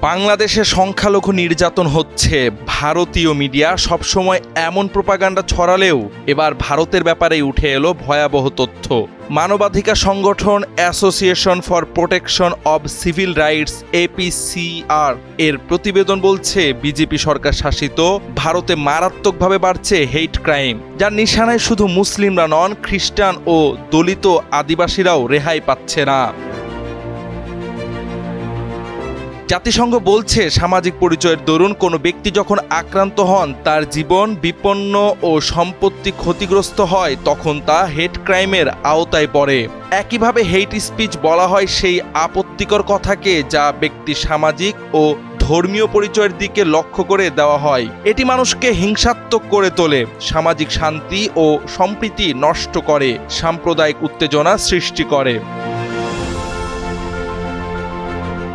বাংলাদেশে সংখ্যালঘু নির্যাতন হচ্ছে। ভারতীয় মিডিয়া সবসময় এমন প্রোপাগান্ডা ছড়ালেও এবার ভারতের ব্যাপারেই উঠে এলো ভয়াবহ তথ্য। মানবাধিকার সংগঠন association for protection of civil rights APCR এর প্রতিবেদন বলছে, বিজেপি সরকার শাসিত ভারতে মারাত্মকভাবে বাড়ছে হেইট ক্রাইম, যার নিশানায় শুধু মুসলিমরা নন, খ্রিস্টান ও দলিত আদিবাসীরাও রেহাই পাচ্ছে না। জাতিসংঘ বলছে, সামাজিক পরিচয়ের দরুন কোনো ব্যক্তি যখন আক্রান্ত হন, তার জীবন বিপন্ন ও সম্পত্তি ক্ষতিগ্রস্ত হয়, তখন তা হেট ক্রাইমের আওতায় পড়ে। একইভাবে হেইট স্পিচ বলা হয় সেই আপত্তিকর কথাকে যা ব্যক্তি সামাজিক ও ধর্মীয় পরিচয়ের দিকে লক্ষ্য করে দেওয়া হয়। এটি মানুষকে হিংসাত্মক করে তোলে, সামাজিক শান্তি ও সম্প্রীতি নষ্ট করে, সাম্প্রদায়িক উত্তেজনা সৃষ্টি করে।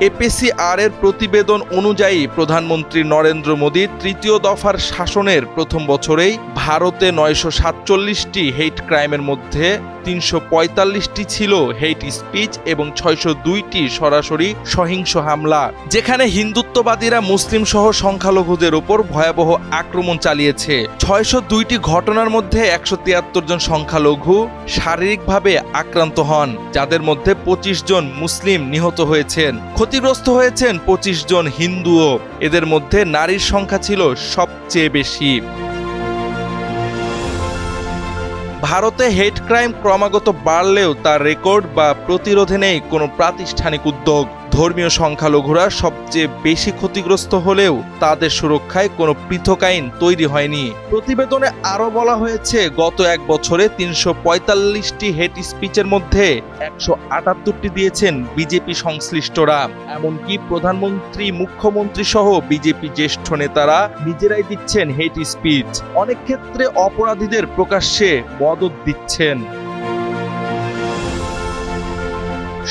APCR এর প্রতিবেদন অনুযায়ী প্রধানমন্ত্রী নরেন্দ্র মোদীর তৃতীয় দফার শাসনের প্রথম বছরেই ভারতে 947টি হেইট ক্রাইমের মধ্যে 345টি ছিল হেইট স্পিচ এবং 602টি সরাসরি সহিংস হামলা, যেখানে হিন্দুত্ববাদীরা মুসলিম সহ সংখ্যালঘুদের উপর ভয়াবহ আক্রমণ চালিয়েছে। 602টি ঘটনার মধ্যে 173 জন সংখ্যালঘু শারীরিকভাবে আক্রান্ত হন, যাদের মধ্যে 25 জন মুসলিম নিহত হয়েছেন। ক্ষতিগ্রস্ত হয়েছেন 25 জন হিন্দুও। এদের মধ্যে নারীর সংখ্যা ছিল সবচেয়ে বেশি। ভারতে হেট ক্রাইম ক্রমাগত বাড়লেও তার রেকর্ড বা প্রতিরোধে নেই কোনো প্রাতিষ্ঠানিক উদ্যোগ। ধর্মীয় সংখ্যালঘুরা সবচেয়ে বেশি ক্ষতিগ্রস্ত হলেও তাদের সুরক্ষায় কোনো পৃথক আইন তৈরি হয়নি। প্রতিবেদনে আরও বলা হয়েছে, গত এক বছরে 345টি হেট স্পিচের মধ্যে 178টি দিয়েছেন বিজেপি সংশ্লিষ্টরা। এমনকি প্রধানমন্ত্রী, মুখ্যমন্ত্রী সহ বিজেপি জ্যেষ্ঠ নেতারা নিজেরাই দিচ্ছেন হেট স্পিচ। অনেক ক্ষেত্রে অপরাধীদের প্রকাশ্যে মদদ দিচ্ছেন।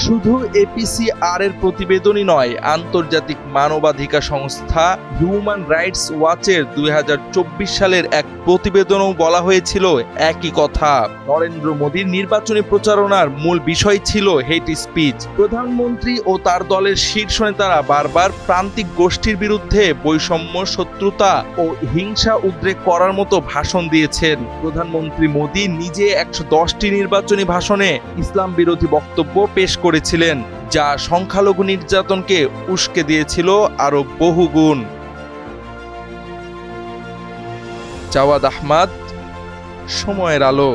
শুধু APCR এর প্রতিবেদনই নয়, আন্তর্জাতিক মানবাধিকার সংস্থা হিউম্যান রাইটস ওয়াচের 2024 সালের এক প্রতিবেদনেও বলা হয়েছিল একই কথা। নরেন্দ্র মোদীর নির্বাচনী প্রচারণার মূল বিষয় ছিল হেট স্পিচ। প্রধানমন্ত্রী ও তার দলের শীর্ষ নেতারা বারবার প্রান্তিক গোষ্ঠীর বিরুদ্ধে বৈষম্য, শত্রুতা ও হিংসা উদ্রেক করার মতো ভাষণ দিয়েছেন। প্রধানমন্ত্রী মোদী নিজে 110টি নির্বাচনী ভাষণে ইসলাম বিরোধী বক্তব্য পেশ করেছিলেন, যা সংখ্যালঘু নির্যাতনকে উস্কে দিয়েছিল আরো বহুগুণ। জাওয়াদ আহমদ, সময়ের আলো।